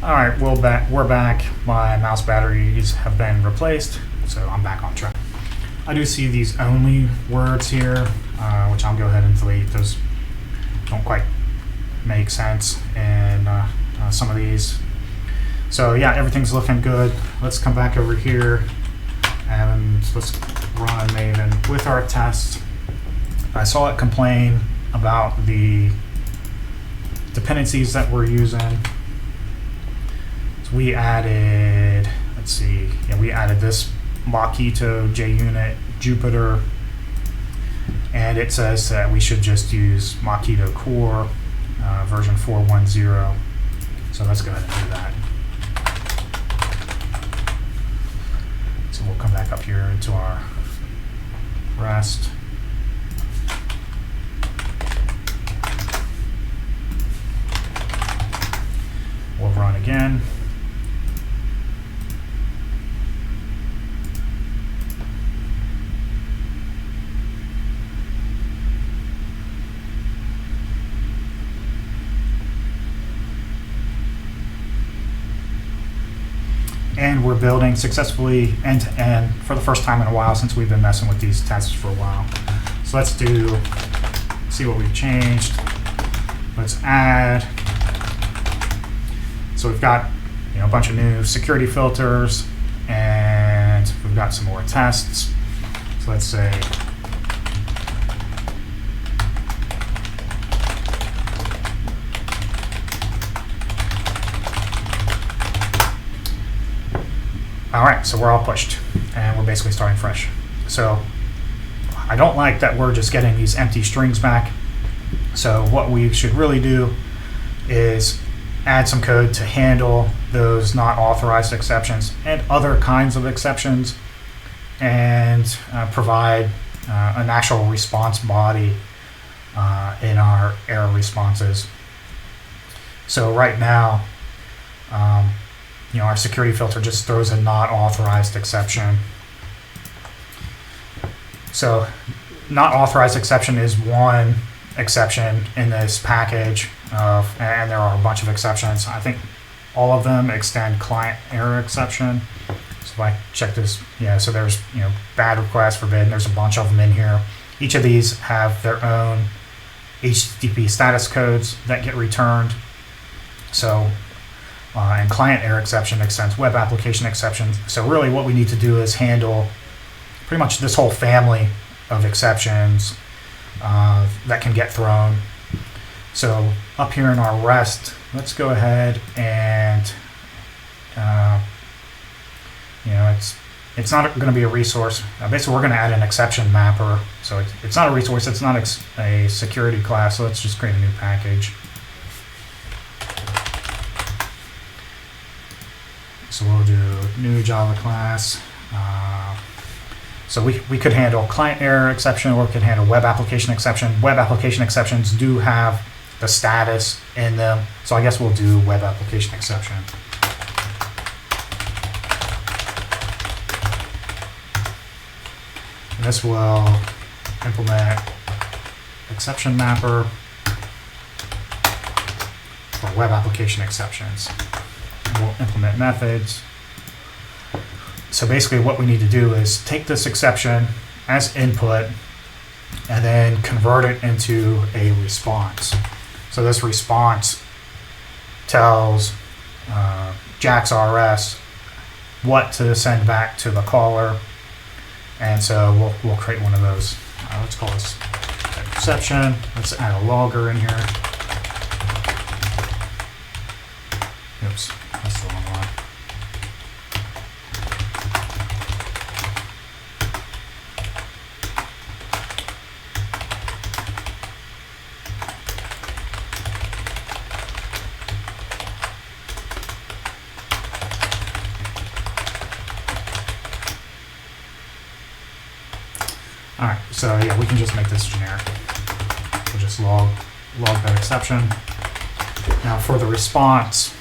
All right, we're back. My mouse batteries have been replaced, so I'm back on track. I do see these only words here, which I'll go ahead and delete. Those don't quite make sense in some of these. So yeah, everything's looking good. Let's come back over here and let's run Maven with our tests. I saw it complain about the dependencies that we're using. So we added, let's see, yeah, we added this Mockito, JUnit, Jupyter, and it says that we should just use Mockito Core version 4.10. So let's go ahead and do that. So we'll come back up here into our REST. We'll run again. And we're building successfully end-to-end for the first time in a while, since we've been messing with these tests for a while. So let's see what we've changed. Let's add. So we've got a bunch of new security filters, and we've got some more tests. So let's say all right, so we're all pushed, and we're basically starting fresh. So I don't like that we're just getting these empty strings back. So what we should really do is add some code to handle those not authorized exceptions and other kinds of exceptions, and provide an actual response body in our error responses. So right now, our security filter just throws a not authorized exception. So not authorized exception is one exception in this package, and there are a bunch of exceptions. I think all of them extend client error exception. So if I check this, so there's bad request, forbidden, there's a bunch of them in here. Each of these have their own HTTP status codes that get returned. So and client error exception extends web application exceptions. So really what we need to do is handle pretty much this whole family of exceptions that can get thrown. So up here in our REST, let's go ahead and it's not going to be a resource. Basically, we're going to add an exception mapper. So it's not a resource. It's not a security class. So let's just create a new package. So we'll do new Java class. So we could handle client error exception, or we could handle web application exception. Web application exceptions do have the status in them. So I guess we'll do web application exception. And this will implement exception mapper for web application exceptions. We'll implement methods. So basically what we need to do is take this exception as input and then convert it into a response. So this response tells JAX-RS what to send back to the caller, and so we'll create one of those. Let's call this exception. Let's add a logger in here. Oops, that's the wrong one. All right, so yeah, we can just make this generic. We'll just log that exception. Now for the response,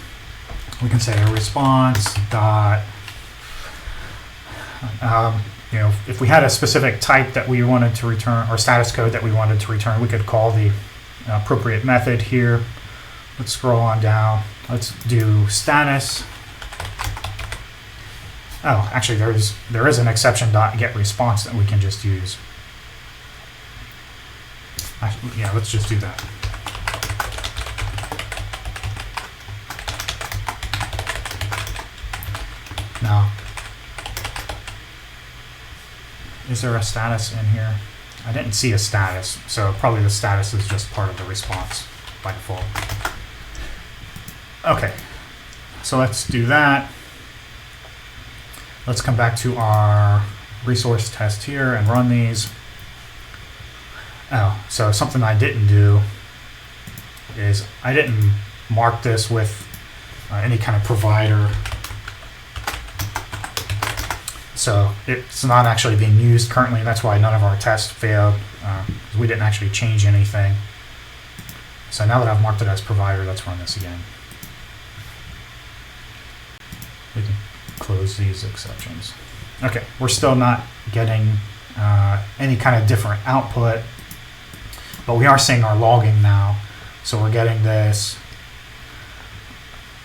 we can say a response dot, if we had a specific type that we wanted to return, or status code that we wanted to return, we could call the appropriate method here. Let's scroll on down. Let's do status. Oh, actually there is an exception dot get response that we can just use. Actually, yeah, let's just do that. Now, is there a status in here? I didn't see a status, so probably the status is just part of the response by default. Okay, so let's do that. Let's come back to our resource test here and run these. Oh, so something I didn't do is I didn't mark this with any kind of provider. So it's not actually being used currently. That's why none of our tests failed. We didn't actually change anything. So now that I've marked it as provider, let's run this again. We can close these exceptions. Okay, we're still not getting any kind of different output, but we are seeing our logging now. So we're getting this,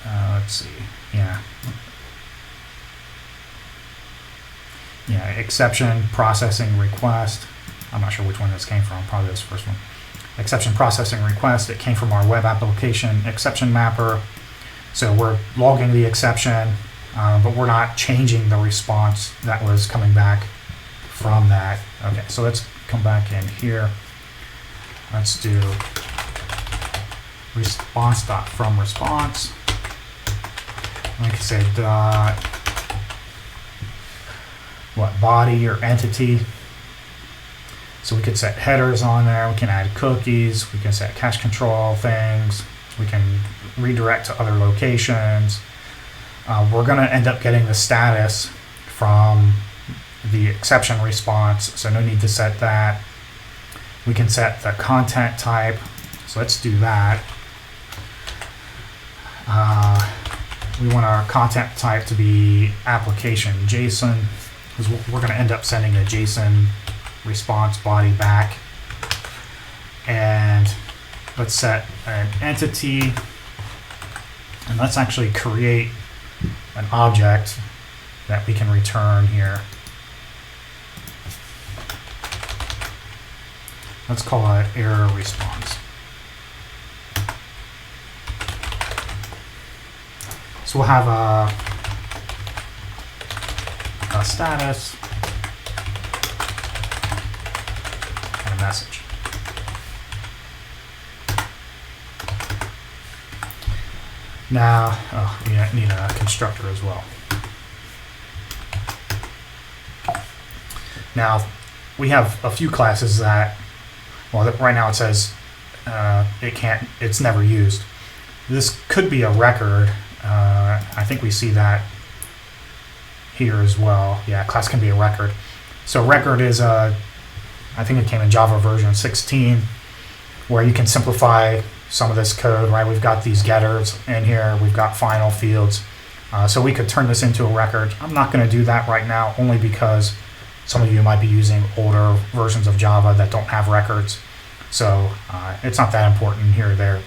let's see, yeah, exception processing request. I'm not sure which one this came from, probably this first one. Exception processing request, it came from our web application exception mapper. So we're logging the exception, but we're not changing the response that was coming back from that. Okay, so let's come back in here. Let's do response.from response. We can say dot body or entity. So we could set headers on there. We can add cookies. We can set cache control things. We can redirect to other locations. We're going to end up getting the status from the exception response, so no need to set that. We can set the content type, so let's do that. We want our content type to be application JSON, because we're going to end up sending a JSON response body back. And let's set an entity, and let's actually create an object that we can return here. Let's call it error response. So we'll have a status and a message. Now, we need a constructor as well. Now, we have a few classes that, well, right now it says it's never used. This could be a record. I think we see that here as well. Yeah, class can be a record. So record is I think it came in Java version 16, where you can simplify some of this code, right? We've got these getters in here. We've got final fields. So we could turn this into a record. I'm not going to do that right now, only because some of you might be using older versions of Java that don't have records. So it's not that important here or there.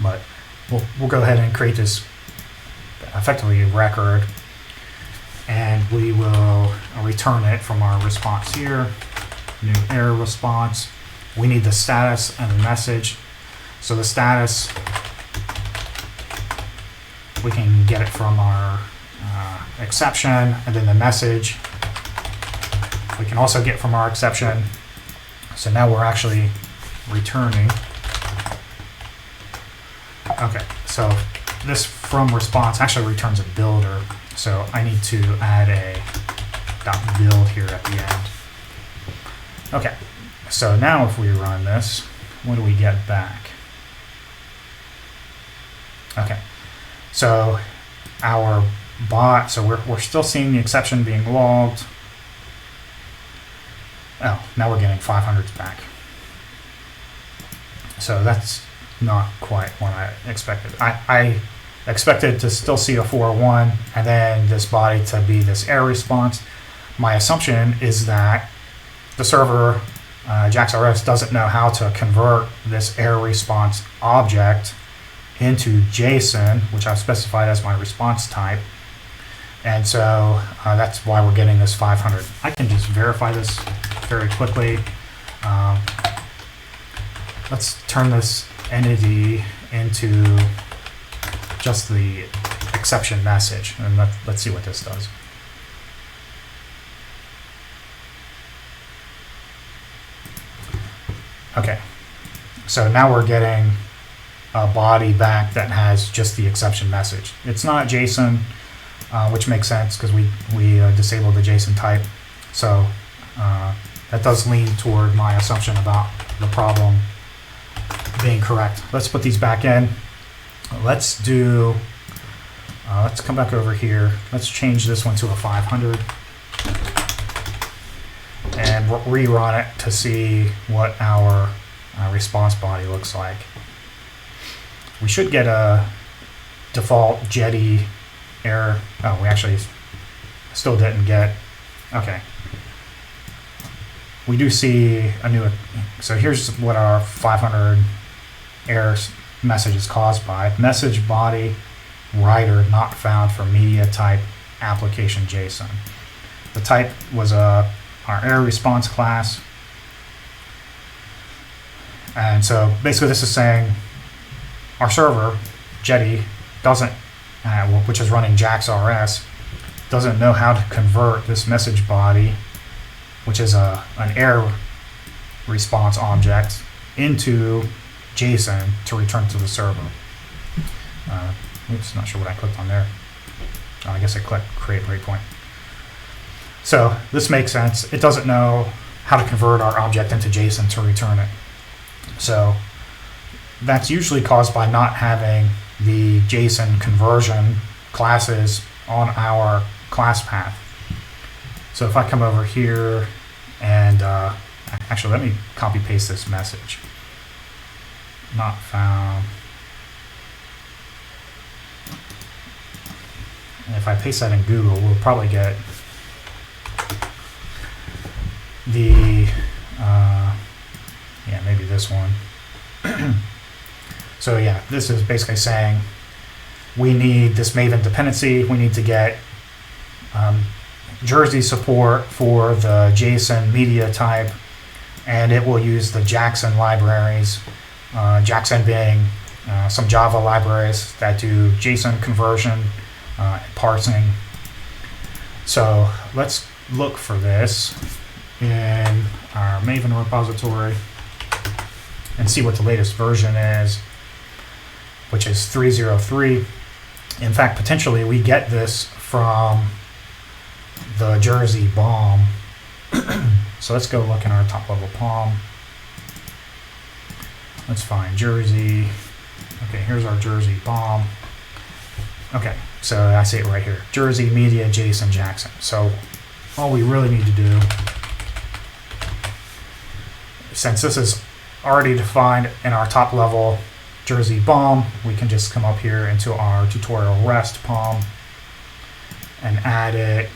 But we'll go ahead and create this effectively a record. And we will return it from our response here. New error response. We need the status and the message. So the status, we can get it from our exception, and then the message we can also get from our exception. So now we're actually returning. Okay, so this from response actually returns a builder. So I need to add a .build here at the end. Okay, so now if we run this, what do we get back? Okay, so our bot, so we're still seeing the exception being logged. Oh, now we're getting 500s back. So that's not quite what I expected. I expected to still see a 401 and then this body to be this error response. My assumption is that the server, JaxRS, doesn't know how to convert this error response object into JSON, which I've specified as my response type. And so that's why we're getting this 500. I can just verify this very quickly. Let's turn this entity into just the exception message, and let's see what this does. Okay, so now we're getting a body back that has just the exception message. It's not JSON, which makes sense because we disabled the JSON type. So that does lean toward my assumption about the problem being correct. Let's put these back in. Let's do, let's come back over here. Let's change this one to a 500 and rerun it to see what our response body looks like. We should get a default Jetty error. Oh, we actually still didn't get, okay. We do see a new, so here's what our 500 error message is caused by. Message body writer not found for media type application JSON. The type was our error response class. And so basically this is saying our server, Jetty, doesn't, which is running JAX-RS, doesn't know how to convert this message body, which is an error response object, into JSON to return to the server. Oops, not sure what I clicked on there. Oh, I guess I clicked create breakpoint. So this makes sense. It doesn't know how to convert our object into JSON to return it. So that's usually caused by not having the JSON conversion classes on our class path. So if I come over here and actually let me copy paste this message. Not found. And if I paste that in Google, we'll probably get the, yeah, maybe this one. So yeah, this is basically saying we need this Maven dependency. We need to get Jersey support for the JSON media type, and it will use the Jackson libraries, Jackson being some Java libraries that do JSON conversion and parsing. So let's look for this in our Maven repository and see what the latest version is, which is 3.03. In fact, potentially we get this from the Jersey BOM. So let's go look in our top level POM. Let's find Jersey. Okay, here's our Jersey BOM. Okay, so I see it right here. Jersey Media JSON Jackson. So all we really need to do, since this is already defined in our top level Jersey BOM, we can just come up here into our tutorial REST POM and add it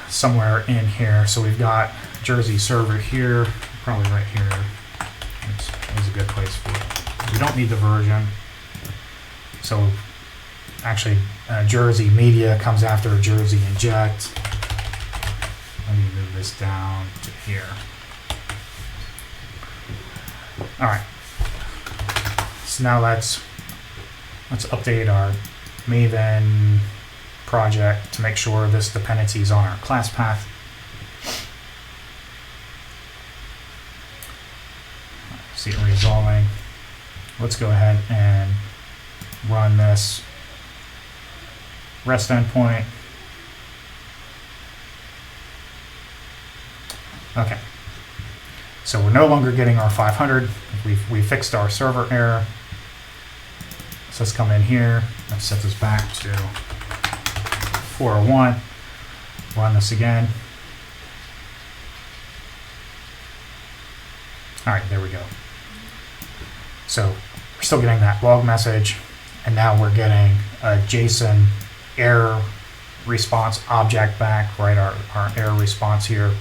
somewhere in here. So we've got Jersey server here, probably right here. It's a good place for it. We don't need the version. So actually Jersey media comes after Jersey inject. Let me move this down to here. All right. So now let's update our Maven project to make sure this dependency is on our class path. See it resolving. Let's go ahead and run this REST endpoint. Okay. So we're no longer getting our 500. We fixed our server error. So let's come in here. Let's set this back to 401. Run this again. All right, there we go. So we're still getting that log message, and now we're getting a JSON error response object back, right? Our error response here.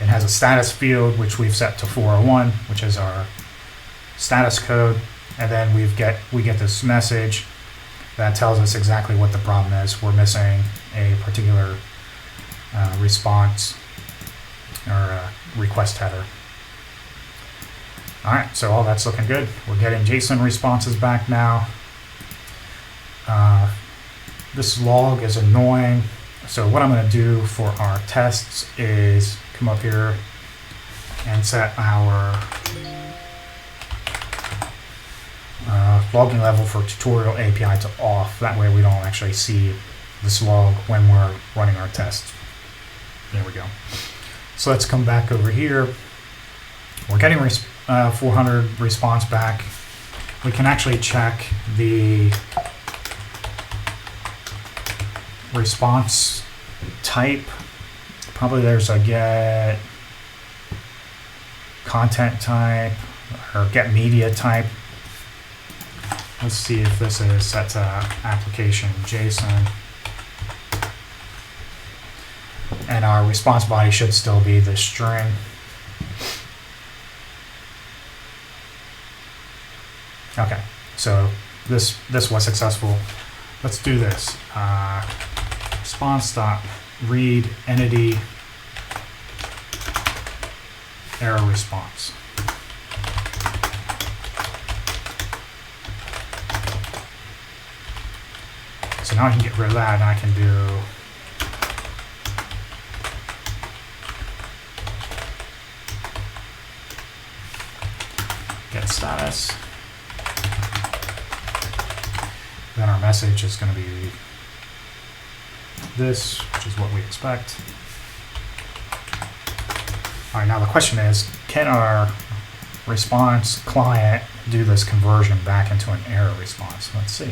It has a status field, which we've set to 401, which is our status code, and then we get this message that tells us exactly what the problem is. We're missing a particular response or request header. All right, so all that's looking good. We're getting JSON responses back now. This log is annoying. So what I'm going to do for our tests is come up here and set our logging level for tutorial API to off. That way we don't actually see this log when we're running our tests. There we go. So let's come back over here. We're getting 400 response back. We can actually check the response type. Probably there's a get content type or get media type. Let's see if this is set to application JSON. And our response body should still be the string. Okay, so this was successful. Let's do this. Response.read entity error response. So now I can get rid of that, and I can do get status. Then our message is going to be this, which is what we expect. All right, now the question is, can our response client do this conversion back into an error response? Let's see.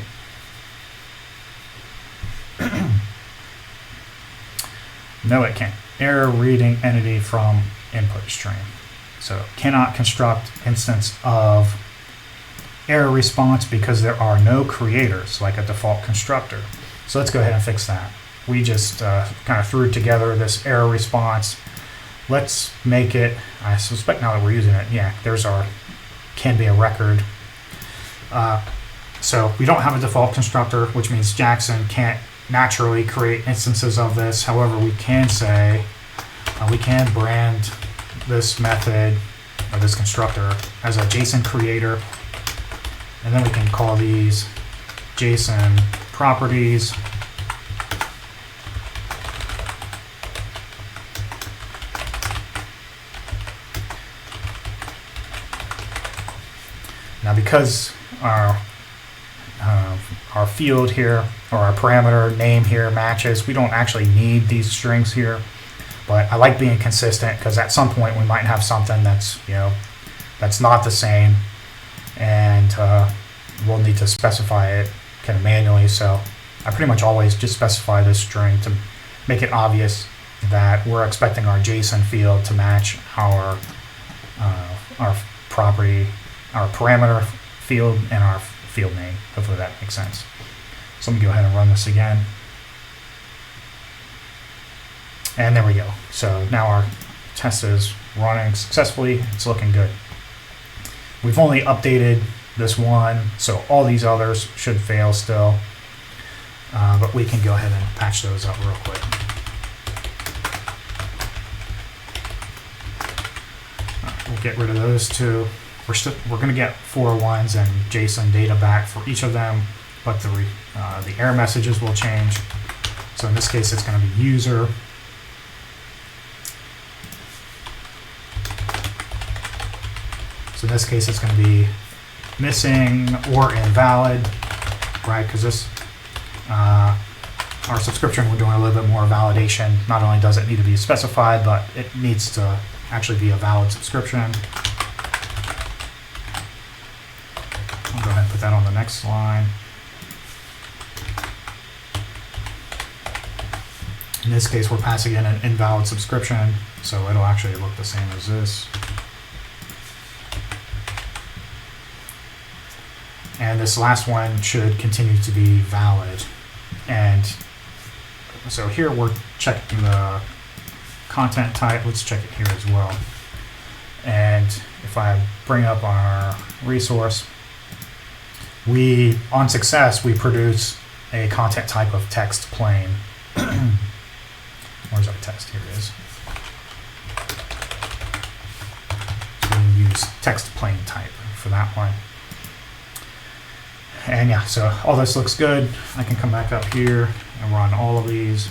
No, it can't. Error reading entity from input stream. So cannot construct instance of error response because there are no creators like a default constructor. So let's go ahead and fix that. We just kind of threw together this error response. Let's make it, I suspect now that we're using it, yeah, there's our can be a record. So we don't have a default constructor, which means Jackson can't naturally create instances of this. However, we can say, we can brand this method or this constructor as a JSON creator. And then we can call these JSON properties. Now, because our field here or our parameter name here matches, we don't actually need these strings here. But I like being consistent because at some point we might have something that's that's not the same, and we'll need to specify it kind of manually. So I pretty much always just specify this string to make it obvious that we're expecting our JSON field to match our property, our parameter field, and our field name. Hopefully that makes sense. So let me go ahead and run this again. And there we go. So now our test is running successfully. It's looking good. We've only updated this one, so all these others should fail still. But we can go ahead and patch those up real quick. We'll get rid of those two. We're going to get 401s and JSON data back for each of them, but the error messages will change. So in this case, it's going to be user. So in this case, it's going to be missing or invalid, right? Because this, our subscription, we're doing a little bit more validation. Not only does it need to be specified, but it needs to actually be a valid subscription. I'll go ahead and put that on the next line. In this case, we're passing in an invalid subscription, so it'll actually look the same as this. And this last one should continue to be valid. And so here we're checking the content type. Let's check it here as well. And if I bring up our resource, on success, we produce a content type of text plain. Where's our text? Here it is. So we use text plain type for that one. And yeah, so all this looks good. I can come back up here and run all of these.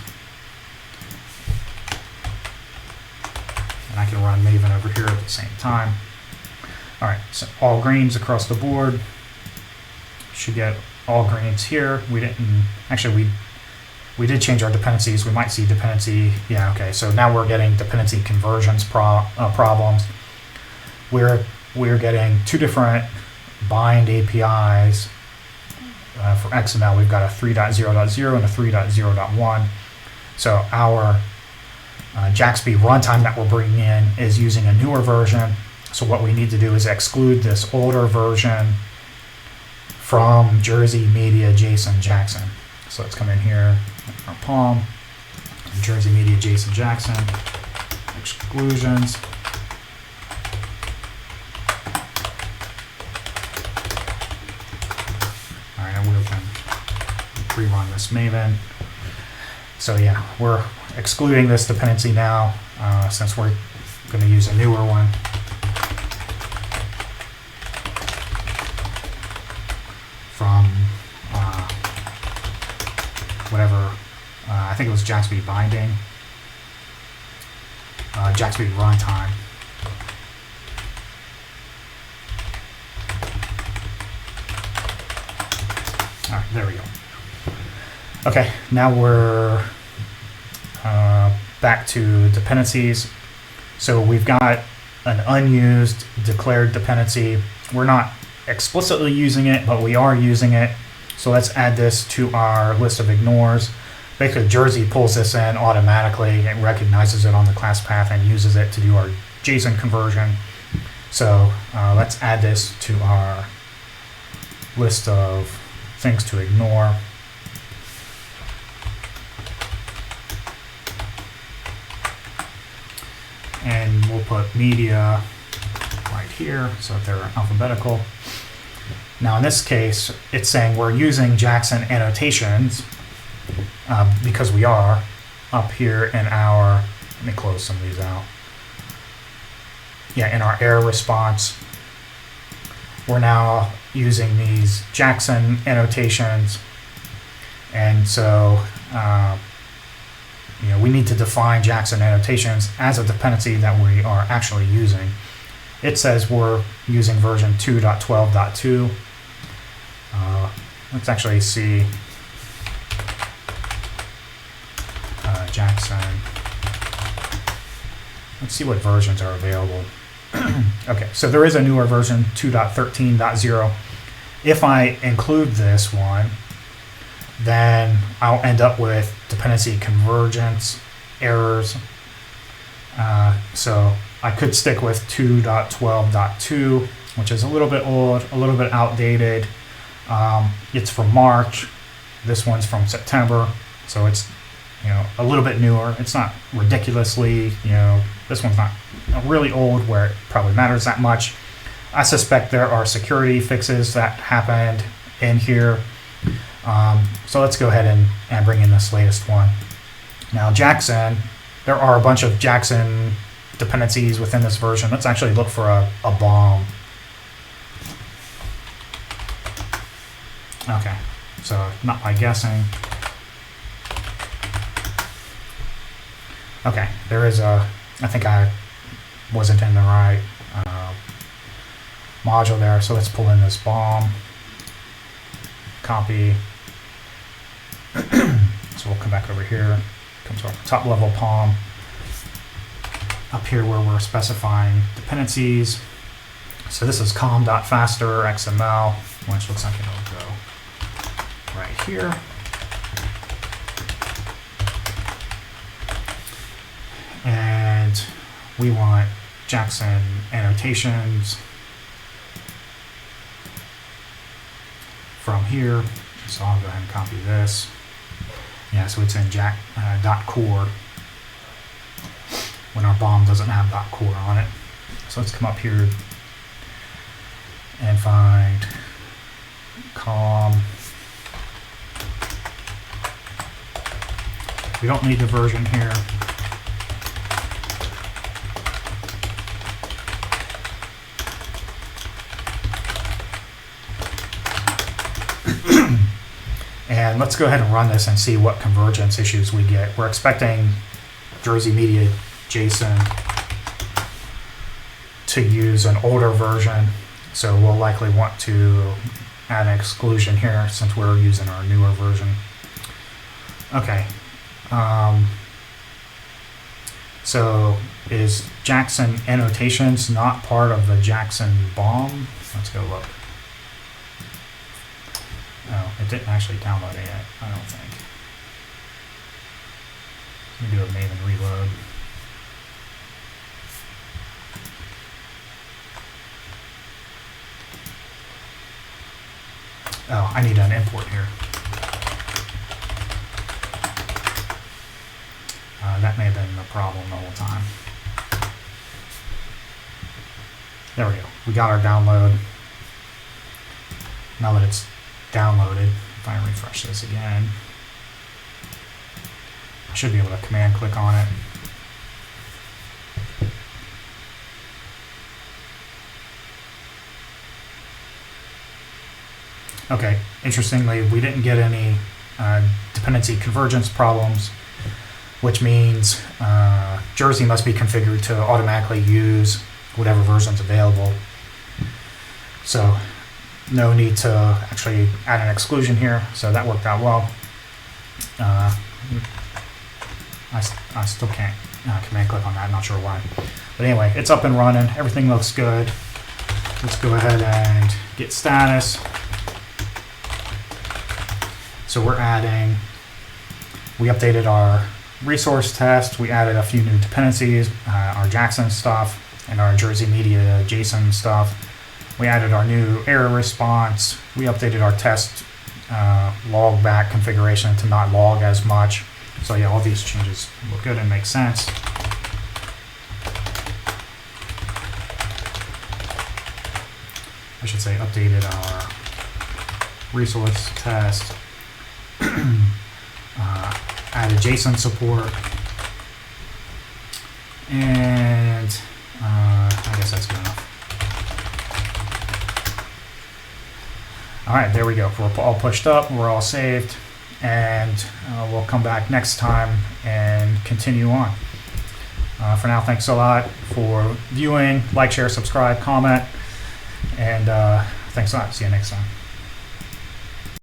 And I can run Maven over here at the same time. All right, so all greens across the board. Should get all greens here. We didn't, actually we did change our dependencies. We might see dependency, yeah, okay. So now we're getting dependency conversions problems. We're getting two different bind APIs. For XML, we've got a 3.0.0 and a 3.0.1. So our JAXB runtime that we're bringing in is using a newer version. So what we need to do is exclude this older version from Jersey Media JSON Jackson. So let's come in here, our POM, Jersey Media JSON Jackson, exclusions. All right, we can rerun this Maven. So yeah, we're excluding this dependency now since we're going to use a newer one. From whatever, I think it was JAXB binding, JAXB runtime. All right, there we go. Okay, now we're back to dependencies. So we've got an unused declared dependency. We're not explicitly using it, but we are using it. So let's add this to our list of ignores. Basically, Jersey pulls this in automatically. It recognizes it on the class path and uses it to do our JSON conversion. So let's add this to our list of things to ignore. And we'll put media right here so that they're alphabetical. Now in this case, it's saying we're using Jackson annotations because we are up here in our, let me close some of these out. Yeah, in our error response, we're now using these Jackson annotations. And so, we need to define Jackson annotations as a dependency that we are actually using. It says we're using version 2.12.2. Let's actually see Jackson. Let's see what versions are available. Okay, so there is a newer version, 2.13.0. If I include this one, then I'll end up with dependency convergence errors. So I could stick with 2.12.2, which is a little bit old, a little bit outdated. It's from March. This one's from September, so it's a little bit newer. It's not ridiculously, this one's not really old where it probably matters that much. I suspect there are security fixes that happened in here. So let's go ahead and bring in this latest one. Now Jackson, there are a bunch of Jackson dependencies within this version. Let's actually look for a bomb. Okay, so not by guessing. Okay, there is I think I wasn't in the right module there, so let's pull in this bomb, copy. So we'll come back over here, come to our top level POM, up here where we're specifying dependencies. So this is com.faster XML, which looks like it'll go right here. And we want Jackson annotations from here. So I'll go ahead and copy this. Yeah, so it's in .core when our bomb doesn't have .core on it. So let's come up here and find com. We don't need the version here. And let's go ahead and run this and see what convergence issues we get. We're expecting Jersey Media JSON to use an older version, so we'll likely want to add an exclusion here since we're using our newer version. Okay. So is Jackson annotations not part of the Jackson BOM? Let's go look. Oh, it didn't actually download it yet, I don't think. Let me do a Maven reload. Oh, I need an import here. That may have been the problem the whole time. There we go. We got our download. Now that it's downloaded, if I refresh this again, I should be able to command click on it. Okay, interestingly, we didn't get any dependency convergence problems, which means Jersey must be configured to automatically use whatever version's available. So no need to actually add an exclusion here, so that worked out well. I still can't command click on that, not sure why. But anyway, it's up and running, everything looks good. Let's go ahead and get status. So we're adding, we updated our resource test, we added a few new dependencies, our Jackson stuff and our Jersey Media JSON stuff. We added our new error response. We updated our test log back configuration to not log as much. So yeah, all these changes look good and make sense. I should say updated our resource test. Added JSON support. And I guess that's good enough. All right, there we go. We're all pushed up, we're all saved, and we'll come back next time and continue on. For now, thanks a lot for viewing. Like, share, subscribe, comment, and thanks a lot. See you next time.